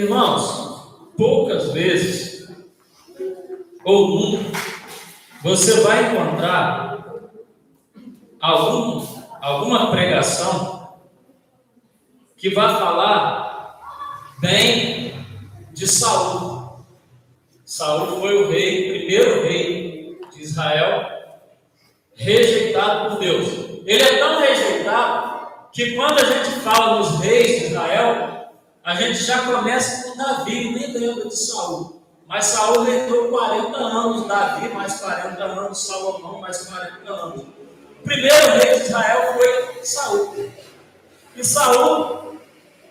Irmãos, poucas vezes ou nunca você vai encontrar alguma pregação que vai falar bem de Saul. Saul foi o primeiro rei de Israel, rejeitado por Deus. Ele é tão rejeitado que quando a gente fala nos reis de Israel, a gente já começa com Davi, nem lembra de Saul. Mas Saul reinou 40 anos, Davi mais 40 anos, Salomão mais 40 anos. O primeiro rei de Israel foi Saul. E Saul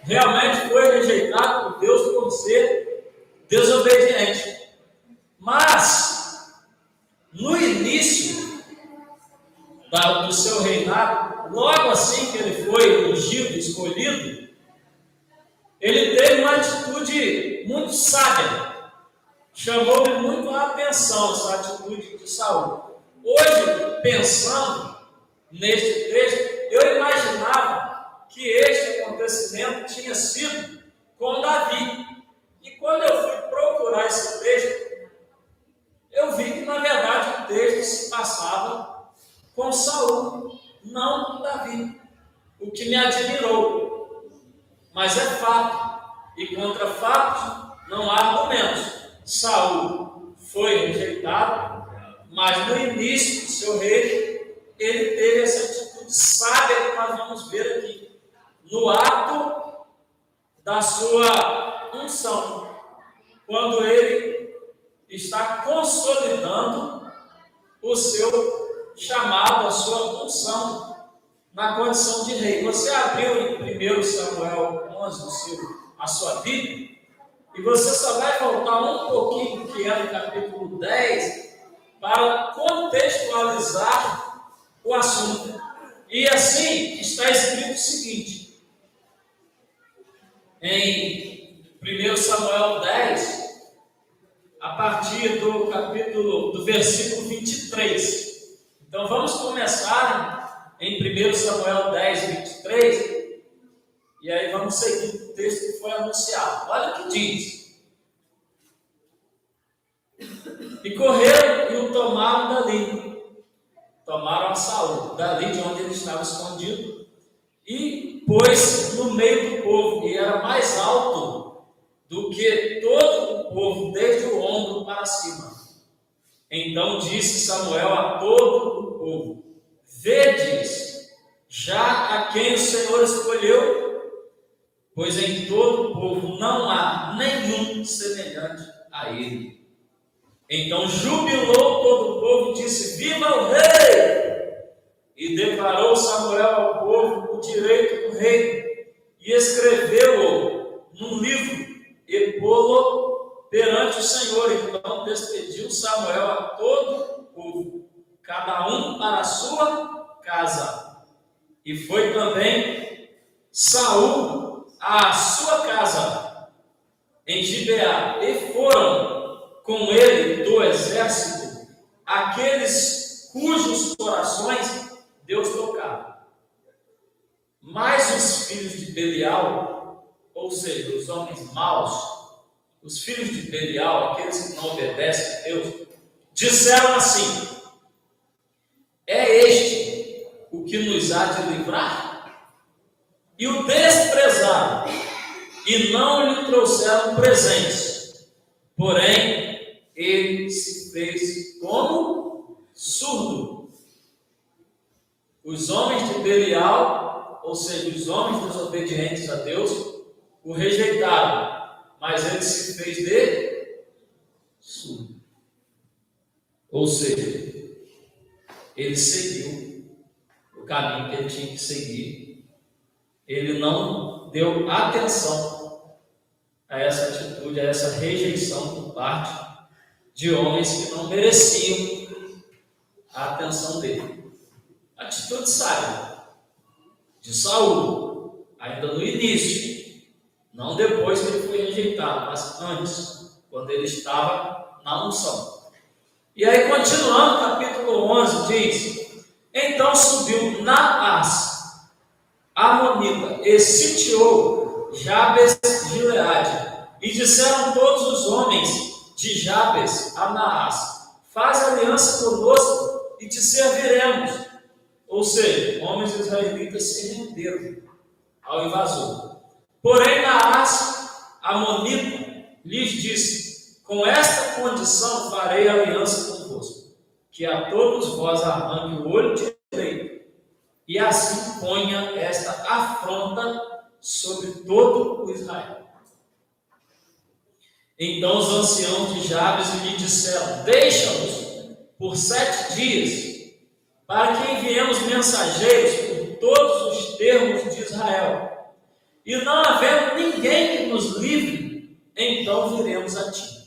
realmente foi rejeitado por Deus por ser desobediente. Mas, no início do seu reinado, logo assim que ele foi ungido, escolhido, ele teve uma atitude muito sábia. Chamou-me muito a atenção essa atitude de Saul. Hoje, pensando neste texto, eu imaginava que este acontecimento tinha sido com Davi. E quando eu fui procurar esse texto, eu vi que na verdade o texto se passava com Saul, não com Davi. O que me admirou. Mas é fato, e contra fatos não há argumentos. Saul foi rejeitado, mas no início do seu reino, ele teve essa atitude sábia que nós vamos ver aqui, no ato da sua unção, quando ele está consolidando o seu chamado, a sua unção, na condição de rei. Você abriu em 1 Samuel 11 a sua Bíblia, e você só vai voltar um pouquinho, que é no capítulo 10, para contextualizar o assunto. E assim está escrito o seguinte, em 1 Samuel 10, a partir do versículo 23. Então vamos começar em 1 Samuel 10, 23, e aí vamos seguir o texto que foi anunciado. Olha o que diz. E correram e o tomaram dali. Tomaram a Saul, dali de onde ele estava escondido, e pôs no meio do povo, e era mais alto do que todo o povo, desde o ombro para cima. Então disse Samuel a todo o povo: vedes já a quem o Senhor escolheu, pois em todo o povo não há nenhum semelhante a ele. Então jubilou todo o povo e disse: viva o rei! E declarou Samuel ao povo o direito do reino, e escreveu-o num livro, e pô-lo perante o Senhor. Então despediu Samuel a todo o povo, cada um para a sua casa. E foi também Saul à sua casa em Gibeá, e foram com ele do exército aqueles cujos corações Deus tocava. Mas os filhos de Belial, ou seja, os homens maus, os filhos de Belial, aqueles que não obedecem a Deus, disseram assim: é este o que nos há de livrar? E o desprezaram, e não lhe trouxeram presentes. Porém, ele se fez como surdo. Os homens de Belial, ou seja, os homens desobedientes a Deus, o rejeitaram, mas ele se fez de surdo. Ou seja, ele seguiu o caminho que ele tinha que seguir. Ele não deu atenção a essa atitude, a essa rejeição por parte de homens que não mereciam a atenção dele. Atitude sábia de Saul, ainda no início, não depois que ele foi rejeitado, mas antes, quando ele estava na unção. E aí, continuando, capítulo 11 diz: então subiu Naás, Amonita, e sitiou Jabes Gileade, E disseram todos os homens de Jabes a Naás: faz aliança conosco e te serviremos. Ou seja, homens israelitas se renderam ao invasor. Porém, Naás, amonita, lhes disse: com esta condição farei aliança convosco, que a todos vós arranque o olho direito, e assim ponha esta afronta sobre todo o Israel. Então os anciãos de Jabes lhe disseram: deixa-nos por 7 dias, para que enviemos mensageiros por todos os termos de Israel. E não havendo ninguém que nos livre, então viremos a ti.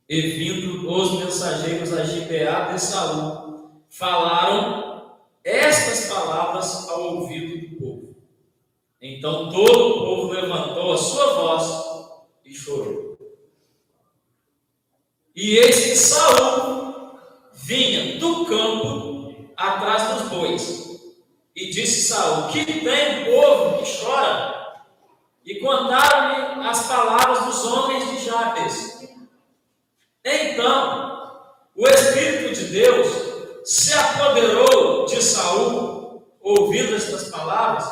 E vindo os mensageiros a Gibeá de Saul, falaram estas palavras ao ouvido do povo. Então todo o povo levantou a sua voz e chorou. E eis que Saul vinha do campo atrás dos bois. E disse Saul: que tem o povo que chora? E contaram-lhe as palavras dos homens de Jabes. Então o Espírito de Deus se apoderou de Saul, ouvindo estas palavras,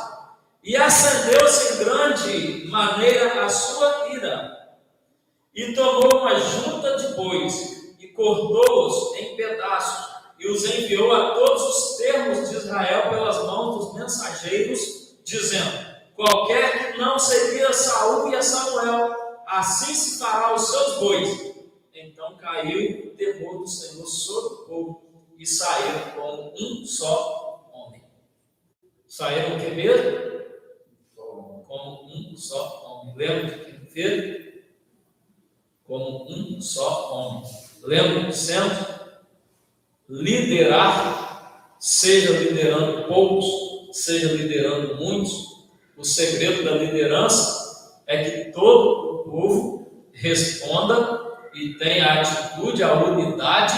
e acendeu-se em grande maneira a sua ira. E tomou uma junta de bois e cortou-os em pedaços, e os enviou a todos os termos de Israel pelas mãos dos mensageiros, dizendo: qualquer que não servir a Saul e a Samuel, assim se fará aos seus bois. Então caiu o temor do Senhor sobre o povo, e saíram como um só homem. Saíram o que mesmo? Como um só homem. Lembra de quem fez? Como um só homem. Lembra de sempre? Liderar, seja liderando poucos, seja liderando muitos. O segredo da liderança é que todo o povo responda e tenha a atitude, a unidade,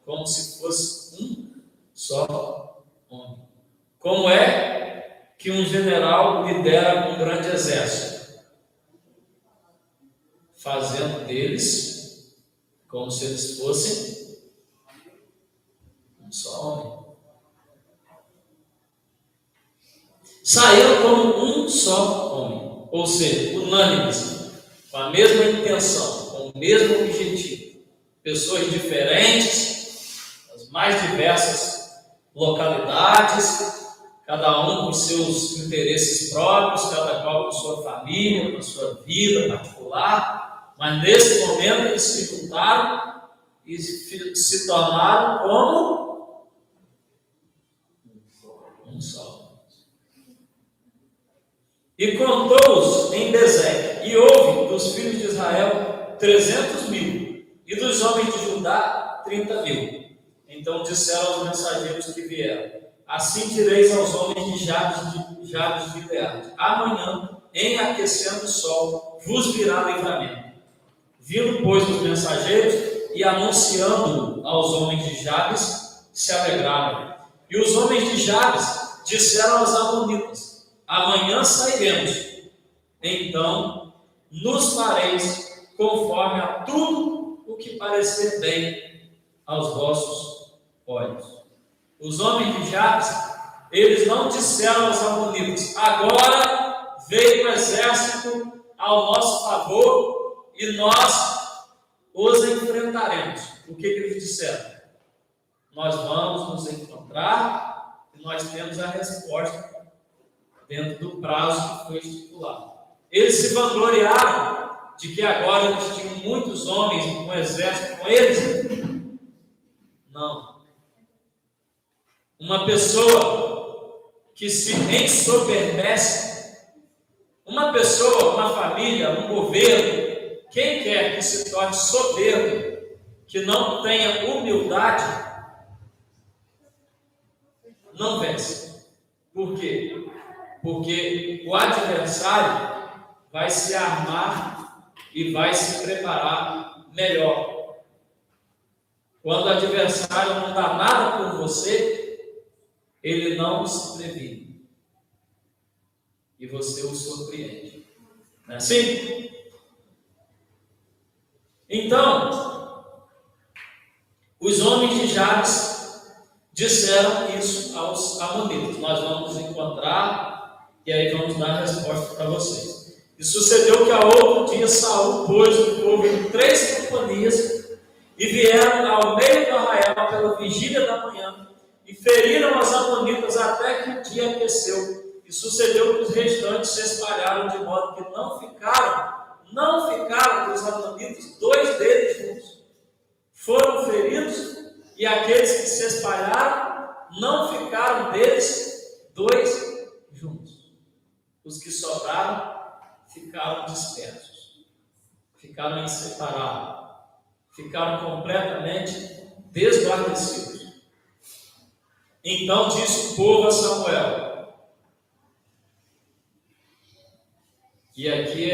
como se fosse um só homem. Como é que um general lidera um grande exército? Fazendo deles como se eles fossem um só homem. Saíram como um só homem, ou seja, unânimes, com a mesma intenção, com o mesmo objetivo. Pessoas diferentes, das mais diversas localidades, cada um com seus interesses próprios, cada qual com sua família, com sua vida particular, mas nesse momento eles se juntaram e se tornaram como um só. E contou-os em Bezeque, e houve dos filhos de Israel 300.000, e dos homens de Judá 30.000. Então disseram aos mensageiros que vieram: assim direis aos homens de Jabes de Gileade: amanhã, em aquecendo o sol, vos virá livramento. Vindo, pois, os mensageiros e anunciando aos homens de Jabes, se alegraram. E os homens de Jabes disseram aos amonitas: amanhã sairemos, então nos fareis conforme a tudo o que parecer bem aos vossos olhos. Os homens de Jabes, eles não disseram aos amonitas: agora veio o exército ao nosso favor e nós os enfrentaremos. O que eles disseram? Nós vamos nos encontrar e nós temos a resposta dentro do prazo que foi estipulado. Eles se vangloriaram de que agora eles tinham muitos homens e um exército com eles? Não. Uma pessoa que se ensoberbece, uma pessoa, uma família, um governo, quem quer que se torne soberbo, que não tenha humildade, não vence. Por quê? Porque o adversário vai se armar e vai se preparar melhor. Quando o adversário não dá nada por você, ele não se previne. E você o surpreende. Não é assim? Então, os homens de Jabes disseram isso aos amonitas. Nós vamos encontrar e aí vamos dar a resposta para vocês. E sucedeu que a outro dia Saul pôs o povo em 3 companhias e vieram ao meio do arraial pela vigília da manhã e feriram os amonitas até que o dia aqueceu. E sucedeu que os restantes se espalharam de modo que não ficaram dos amonitas 2 deles juntos. Foram feridos e aqueles que se espalharam não ficaram deles 2 juntos. Os que sobraram ficaram dispersos, ficaram separados, ficaram completamente desguarnecidos. Então disse o povo a Samuel, e aqui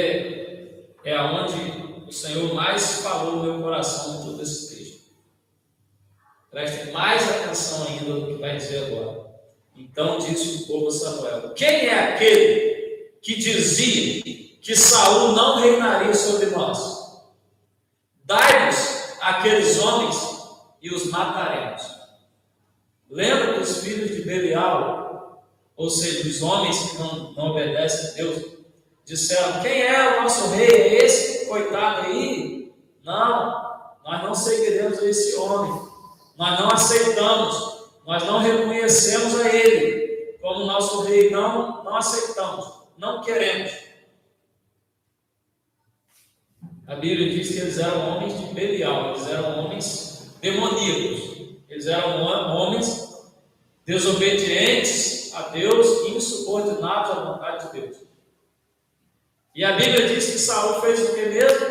é onde o Senhor mais falou no meu coração em todo esse texto. Prestem mais atenção ainda no que vai dizer agora. Então disse o povo a Samuel: quem é aquele que dizia que Saul não reinaria sobre nós? Dai-nos aqueles homens e os mataremos. Lembra dos filhos de Belial, ou seja, os homens que não obedecem a Deus, disseram: quem é o nosso rei? É esse coitado aí? Não, nós não seguiremos esse homem, nós não aceitamos, nós não reconhecemos a ele como nosso rei, não aceitamos, não queremos. A Bíblia diz que eles eram homens de Belial, eles eram homens demoníacos, eles eram homens desobedientes a Deus e insubordinados à vontade de Deus. E a Bíblia diz que Saul fez o que mesmo?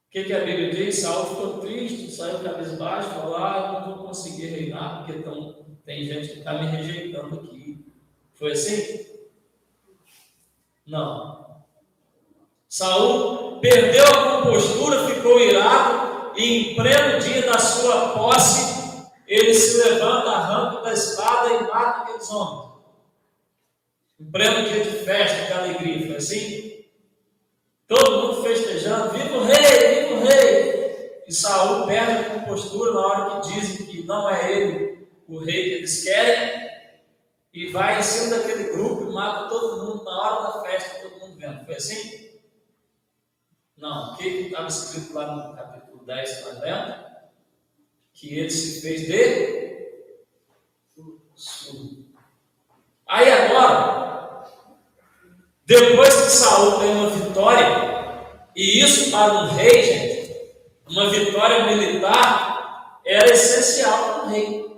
O que a Bíblia diz? Saul ficou triste, saiu cabisbaixo, falou: eu não vou conseguir reinar, porque tem gente que está me rejeitando aqui. Foi assim? Não. Saul perdeu a compostura, ficou irado, e em pleno dia da sua posse, ele se levanta, arranca da espada e mata aqueles homens. Em pleno dia de festa, de alegria, foi assim? Todo mundo festejando: viva o rei, viva o rei! E Saul perde a compostura na hora que dizem que não é ele o rei que eles querem, e vai em cima daquele grupo e mata todo mundo na hora da festa, todo mundo vendo. Foi assim? Não. O que estava escrito lá no capítulo 10, está vendo? Que ele se fez de surdo. Aí agora, depois que Saul tem uma vitória, e isso para um rei, gente, uma vitória militar era essencial para um rei.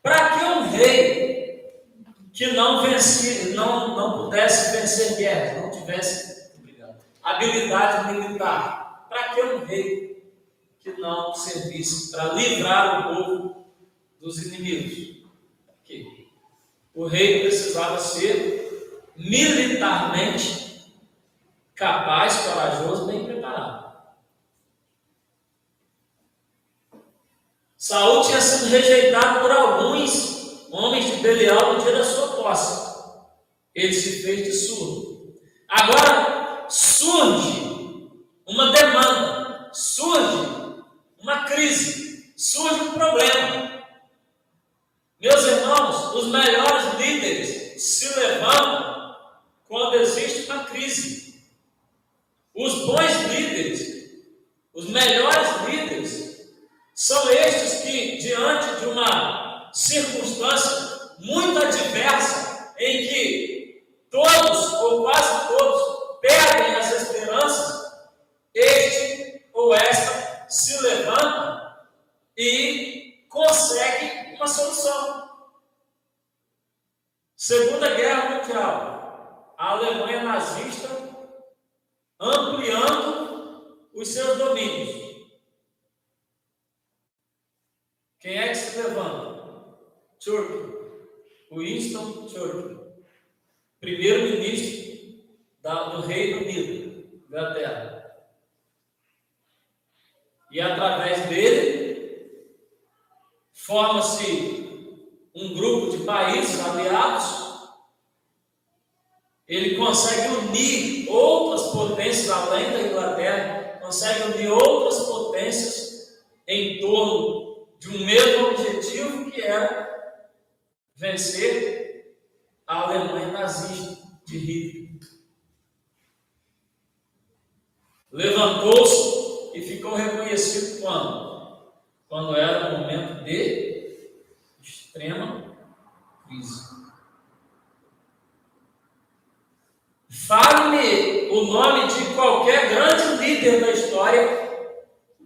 Para que um rei que não pudesse vencer guerras, não tivesse habilidade militar, para que um rei que não servisse para livrar o povo dos inimigos? Aqui. O rei precisava ser militarmente capaz, corajoso, bem preparado. Saul tinha sido rejeitado por alguns homens de Belial no dia da sua posse. Ele se fez de surdo. Agora surge uma demanda, surge uma crise, surge um problema. Meus irmãos, os melhores líderes se levantam quando existe uma crise. Os bons líderes, os melhores líderes, são estes que, diante de uma circunstância muito adversa, em que todos, ou quase todos, perdem as esperanças, este ou esta se levanta e consegue uma solução. Segunda Guerra Mundial, a Alemanha nazista ampliando os seus domínios. Quem é que se levanta? Churchill, Winston Churchill, primeiro-ministro do Reino Unido, Inglaterra. E através dele forma-se um grupo de países aliados ele consegue unir outras potências além da Inglaterra, consegue unir outras potências em torno de um mesmo objetivo, que era vencer a Alemanha nazista de Hitler. Levantou-se e ficou reconhecido quando? Quando era um momento de extrema crise. Fale-me o nome de qualquer grande líder da história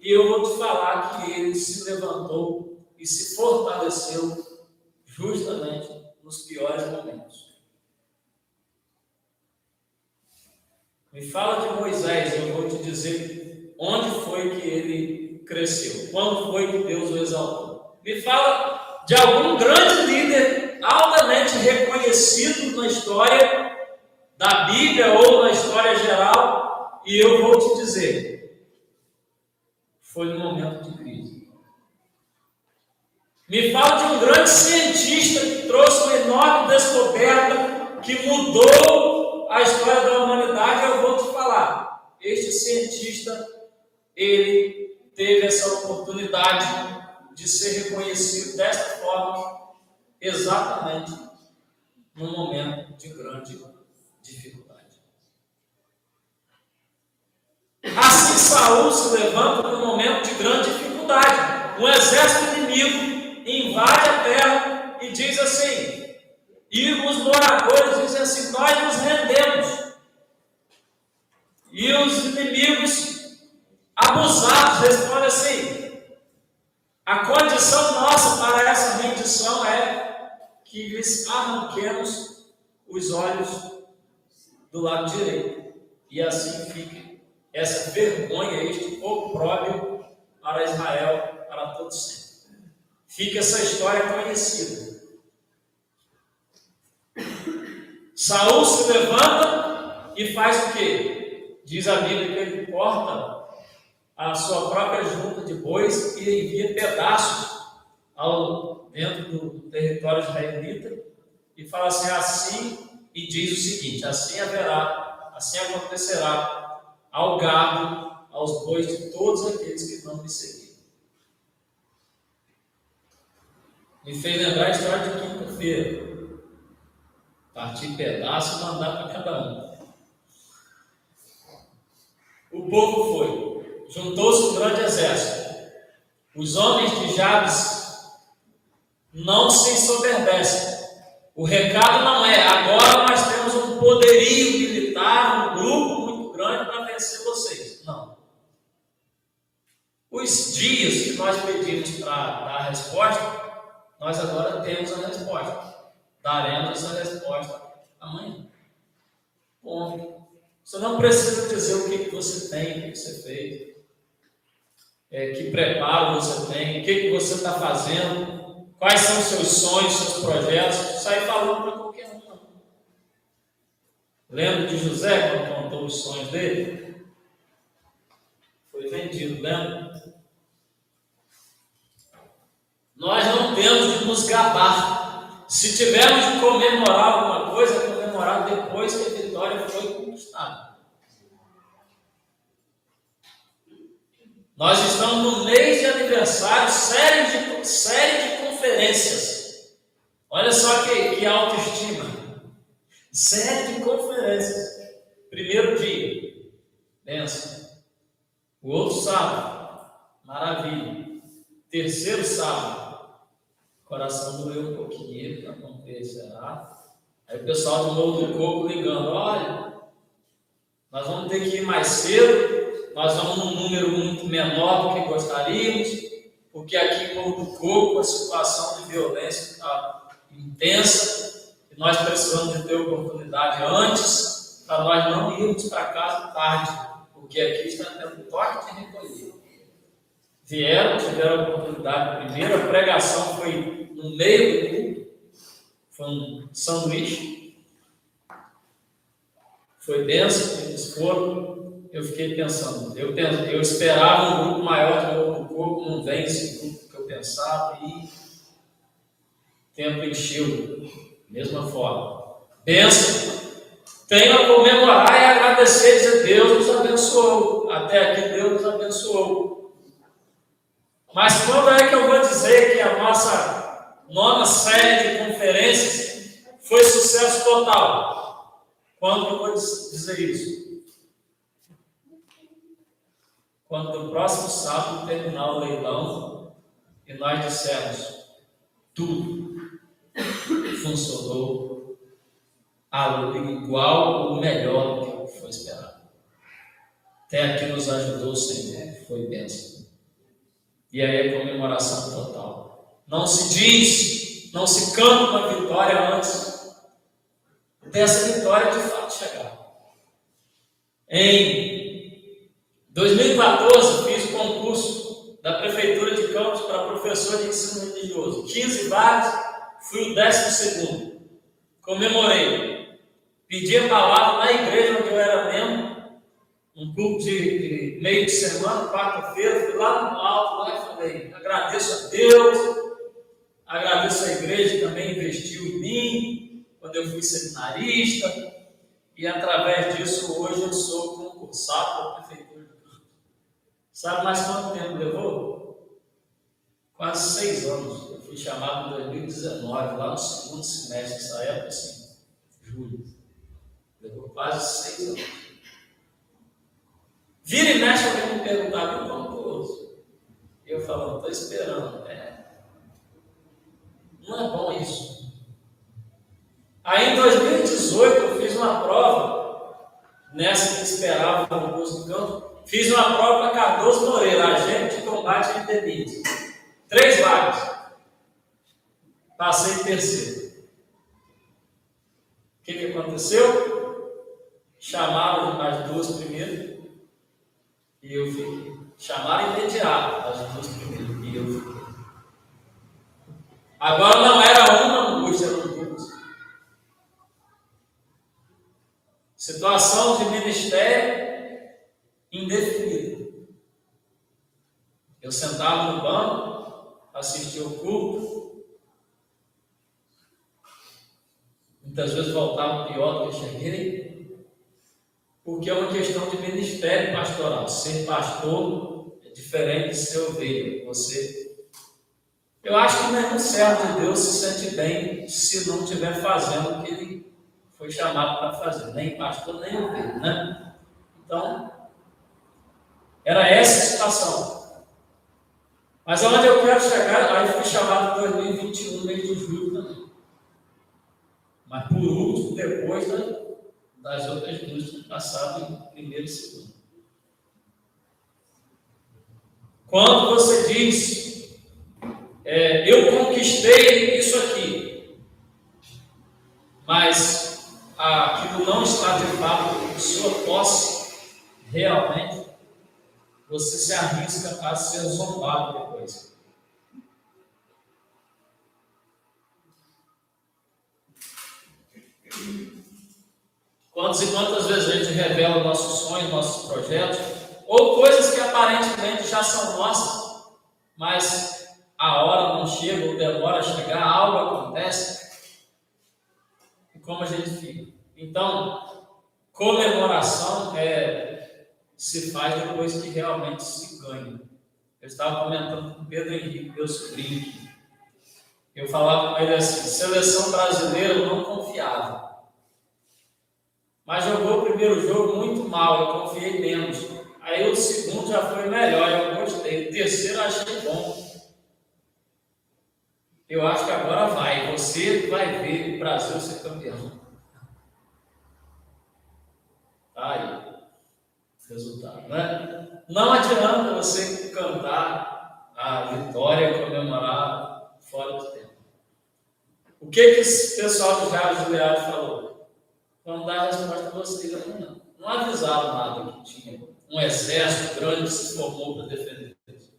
e eu vou te falar que ele se levantou e se fortaleceu justamente nos piores momentos. Me fala de Moisés, eu vou te dizer onde foi que ele cresceu, quando foi que Deus o exaltou. Me fala de algum grande líder altamente reconhecido na história da Bíblia ou na história geral, e eu vou te dizer, foi no momento de crise. Me fala de um grande cientista que trouxe uma enorme descoberta que mudou a história da humanidade. Eu vou te falar, este cientista, ele teve essa oportunidade de ser reconhecido desta forma, exatamente no momento de grande dificuldade. Assim Saul se levanta no momento de grande dificuldade. Um exército inimigo invade a terra e diz assim, e os moradores dizem assim, nós nos rendemos. E os inimigos abusados respondem assim, a condição nossa para essa rendição é que lhes arranquemos os olhos do lado direito, e assim fique essa vergonha, este opróbrio para Israel para todo sempre. Fica essa história conhecida. Saul se levanta e faz o quê? Diz a Bíblia que ele corta a sua própria junta de bois e envia pedaços dentro do território israelita e fala assim, e diz o seguinte, assim acontecerá ao gado, aos bois de todos aqueles que não me seguirem. Me fez lembrar a história de quinta-feira. Partir pedaço e mandar para cada um. O povo foi, juntou-se um grande exército. Os homens de Jabes não se ensoberbecem. O recado não é, agora nós temos um poderio militar, um grupo muito grande para vencer vocês. Não. Os dias que nós pedimos para dar a resposta, nós agora temos a resposta. Daremos essa resposta amanhã. Bom, você não precisa dizer o que você tem, o que você fez, que preparo você tem, o que você está fazendo, quais são os seus sonhos, seus projetos. Sai falando para qualquer um. Não. Lembra de José, quando contou os sonhos dele? Foi vendido, lembra? Nós não temos de nos gabar. Se tivermos de comemorar alguma coisa, comemorar depois que a vitória foi conquistada. Nós estamos no mês de aniversário, série de conferências. Olha só que autoestima. Série de conferências. Primeiro dia, benção. O outro sábado, maravilha. Terceiro sábado, coração doeu um pouquinho, para não ver, será? Aí o pessoal do Morro do Coco ligando, olha, nós vamos ter que ir mais cedo, nós vamos num número muito menor do que gostaríamos, porque aqui em Morro do Coco a situação de violência está intensa, e nós precisamos de ter oportunidade antes, para nós não irmos para casa tarde, porque aqui está tendo toque de recolher. Tiveram a oportunidade primeiro, a pregação foi no meio do culto, foi um sanduíche, foi denso, eles foram, eu fiquei pensando, eu esperava um grupo maior que o outro corpo, não vem esse grupo que eu pensava, e o tempo encheu, mesma forma. Benção, tenho a comemorar e agradecer, dizer, Deus nos abençoou. Até aqui Deus nos abençoou. Mas quando é que eu vou dizer que a nossa 9ª série de conferências foi sucesso total? Quando eu vou dizer isso? Quando no próximo sábado terminar o leilão e nós dissermos, tudo funcionou igual ou melhor do que foi esperado. Até aqui nos ajudou o Senhor, foi bênção. E aí a comemoração total. Não se diz, não se canta uma vitória antes dessa vitória de fato chegar. Em 2014, fiz o concurso da Prefeitura de Campos para professor de ensino religioso. 15 vagas, fui o 12º. Comemorei. Pedi a palavra na igreja onde eu era membro, um culto de meio de semana, quarta-feira, fui lá no alto lá e falei, agradeço a Deus, agradeço a igreja que também investiu em mim, quando eu fui seminarista, e através disso hoje eu sou concursado pela Prefeitura de Campos. Sabe mais quanto tempo levou? Quase 6 anos. Eu fui chamado em 2019, lá no 2º semestre, nessa época, assim, julho. Levou quase 6 anos. Vira e mexe, alguém me perguntava, eu concurso. Eu falando, estou esperando. Não é bom isso. Aí em 2018 eu fiz uma prova, nessa que esperava o concurso do campo, fiz uma prova para Cardoso Moreira, agente de combate a epidemias. 3 vagas. Passei em 3º. O que aconteceu? Chamaram as 2 primeiras e eu fiquei. Chamaram imediato as 2 primeiras e eu fiquei. Agora não era uma angústia, eram 2. Situação de ministério indefinida. Eu sentava no banco, assistia o culto. Muitas vezes voltava pior do que cheguei. Porque é uma questão de ministério pastoral. Ser pastor é diferente de ser ovelha. Eu acho que nenhum servo de Deus se sente bem se não estiver fazendo o que ele foi chamado para fazer. Nem pastor, nem ovelha, né? Então, era essa a situação. Mas aonde eu quero chegar, aí fui chamado em 2021, mês de julho também. Mas por último, depois das outras 2 que passaram em 1º e 2º. Quando você diz, eu conquistei isso aqui, mas aquilo não está de fato em sua posse, realmente, você se arrisca a ser zombado depois. Quantas e quantas vezes a gente revela nossos sonhos, nossos projetos, ou coisas que aparentemente já são nossas, mas a hora não chega ou demora a chegar, algo acontece, e como a gente fica. Então, comemoração se faz depois que realmente se ganha. Eu estava comentando com o Pedro Henrique, meu sobrinho aqui. Eu falava com ele assim, seleção brasileira eu não confiava. Mas jogou o primeiro jogo muito mal, eu confiei menos. Aí o segundo já foi melhor, eu gostei. O terceiro eu achei bom. Eu acho que agora vai. Você vai ver o Brasil ser campeão. Tá aí. Resultado, né? Não adianta você cantar a vitória e comemorar fora do tempo. O que esse pessoal do Jales do Leal falou? Vamos dar a resposta a vocês amanhã. Não avisaram nada que tinha um exército grande que se formou para defender Deus.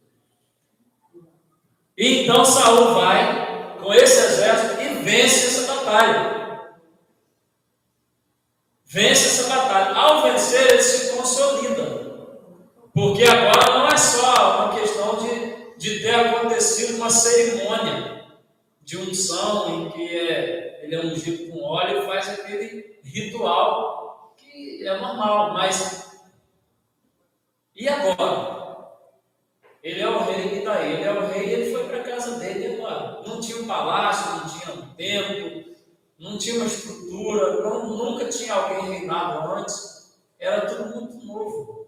E então Saul vai com esse exército e vence essa batalha. Vence essa batalha. Ao vencer, ele se consolida. Porque agora não é só uma questão de ter acontecido uma cerimônia de unção em que ele ele é ungido com óleo e faz aquele ritual que é normal, mas e agora? Ele é o rei, e daí? Ele é o rei, ele foi para a casa dele e agora? Não tinha um palácio, não tinha um templo, não tinha uma estrutura, nunca tinha alguém reinado antes, era tudo muito novo.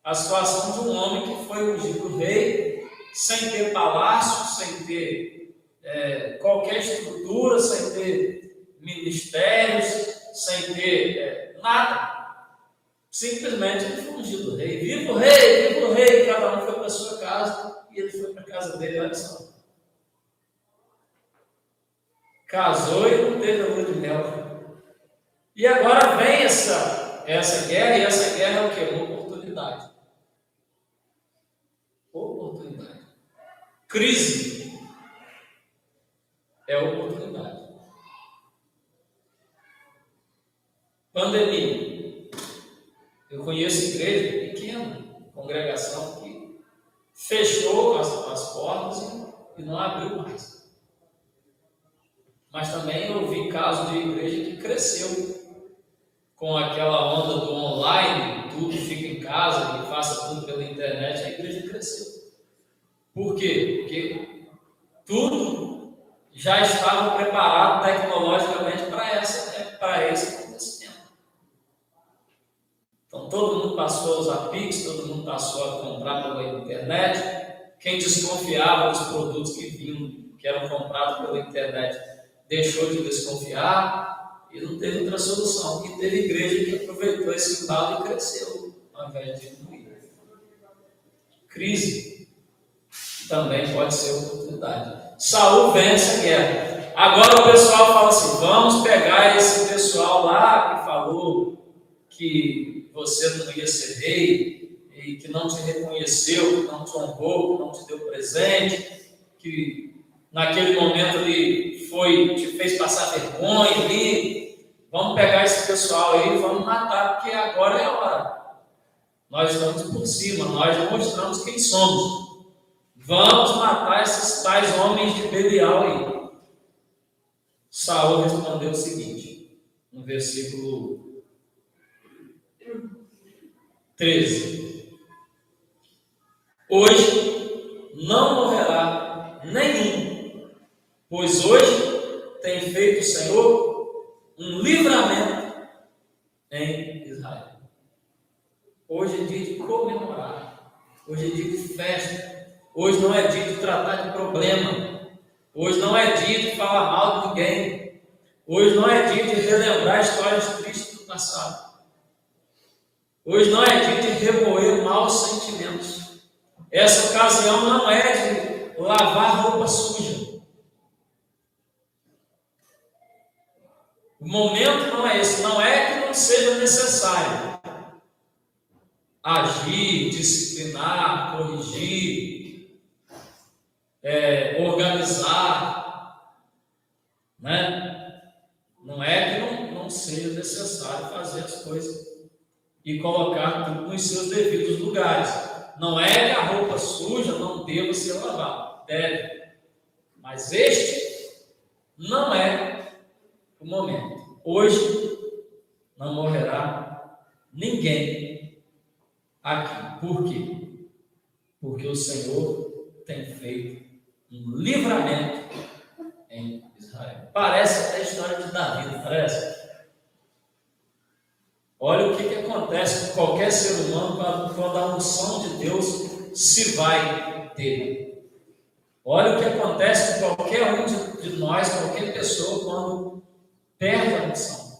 A situação de um homem que foi ungido rei, sem ter palácio, sem ter qualquer estrutura, sem ter ministérios, sem ter nada. Simplesmente ele foi ungido rei. Viva o rei, cada um foi para a sua casa e ele foi para a casa dele, olha só. Casou e não teve a lua de mel. E agora vem essa guerra, e essa guerra é o quê? Uma oportunidade. Oportunidade. Crise é oportunidade. Pandemia. Eu conheço igreja pequena, congregação que fechou as portas e não abriu mais. Mas também eu vi casos de igreja que cresceu com aquela onda do online, tudo fica em casa e faça tudo pela internet, a igreja cresceu. Por quê? Porque tudo já estava preparado tecnologicamente para esse acontecimento. Então todo mundo passou a usar Pix, todo mundo passou a comprar pela internet. Quem desconfiava dos produtos que eram comprados pela internet deixou de desconfiar e não teve outra solução. E teve igreja que aproveitou esse embalo e cresceu, ao invés de diminuir. Crise também pode ser oportunidade. Saul vence a guerra. Agora o pessoal fala assim: vamos pegar esse pessoal lá que falou que você não ia ser rei, e que não te reconheceu, que não te honrou, que não te deu presente, que naquele momento ele te fez passar vergonha ali. Vamos pegar esse pessoal aí e vamos matar, porque agora é a hora. Nós estamos por cima, nós já mostramos quem somos. Vamos matar esses tais homens de Belial aí. Saul respondeu o seguinte, no versículo 13: hoje não morrerá nenhum, pois hoje tem feito o Senhor um livramento em Israel. Hoje é dia de comemorar, hoje é dia de festa, hoje não é dia de tratar de problema, hoje não é dia de falar mal de ninguém, hoje não é dia de relembrar histórias tristes do passado. Hoje não é dia de remoer maus sentimentos. Essa ocasião não é de lavar roupa suja. O momento não é esse. Não é que não seja necessário agir, disciplinar, corrigir, organizar, né? Não é que não seja necessário fazer as coisas e colocar tudo nos seus devidos lugares. Não é que a roupa suja não deva ser lavada, deve. Mas este não é o momento. Hoje não morrerá ninguém aqui. Por quê? Porque o Senhor tem feito um livramento em Israel. Parece até a história de Davi, não parece? Olha o que acontece com qualquer ser humano quando a unção de Deus se vai dele. Olha o que acontece com qualquer um de nós, qualquer pessoa, quando perde a unção.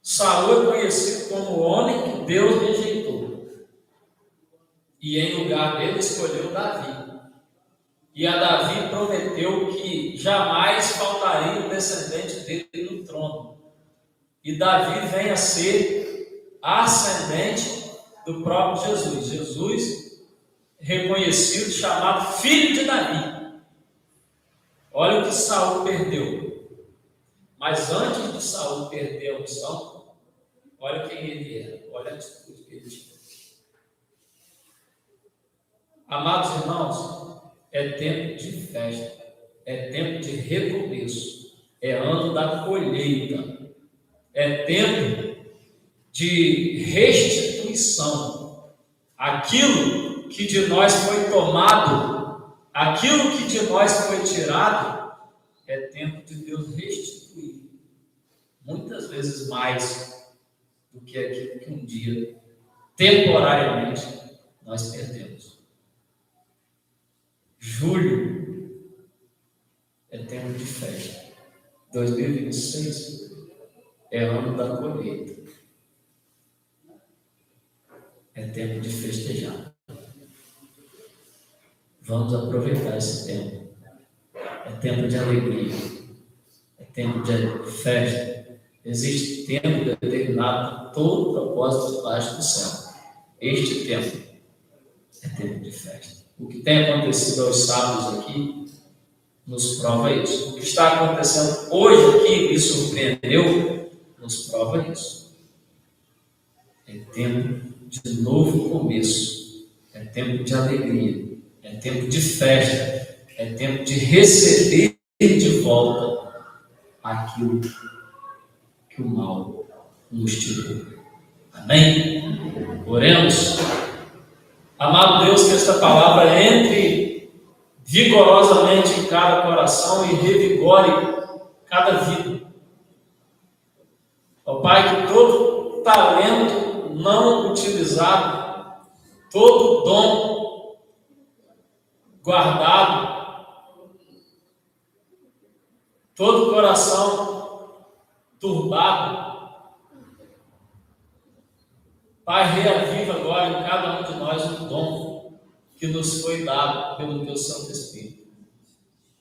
Saul é conhecido como o homem que Deus rejeitou. E em lugar dele escolheu Davi. E a Davi prometeu que jamais faltaria o descendente dele no trono. E Davi vem a ser ascendente do próprio Jesus. Jesus reconhecido, chamado filho de Davi. Olha o que Saul perdeu. Mas antes de Saul perder a unção, olha quem ele era, olha a atitude que ele tinha. Amados irmãos, é tempo de festa. é tempo de recomeço, é ano da colheita, é tempo de restituição. Aquilo que de nós foi tomado, aquilo que de nós foi tirado, é tempo de Deus restituir. Muitas vezes mais do que aquilo que um dia, temporariamente, nós perdemos. Julho é tempo de festa. 2026 é ano da colheita. É tempo de festejar. Vamos aproveitar esse tempo. É tempo de alegria. É tempo de festa. Existe tempo determinado para todo o propósito debaixo do céu. Este tempo é tempo de festa. O que tem acontecido aos sábados aqui nos prova isso. O que está acontecendo hoje aqui me surpreendeu, nos prova isso. É tempo de novo começo. É tempo de alegria. É tempo de festa. É tempo de receber de volta aquilo que o mal nos tirou. Amém? Oremos. Amado Deus, que esta palavra entre vigorosamente em cada coração e revigore cada vida. Ó Pai, que todo talento não utilizado, todo dom guardado, todo coração turbado, Pai, reaviva agora em cada um de nós o dom que nos foi dado pelo Teu Santo Espírito,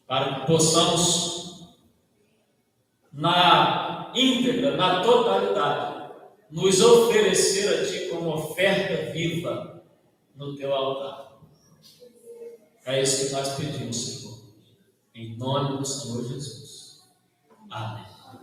para que possamos, na íntegra, na totalidade, nos oferecer a Ti como oferta viva no Teu altar. É isso que nós pedimos, Senhor, em nome do Senhor Jesus. Amém.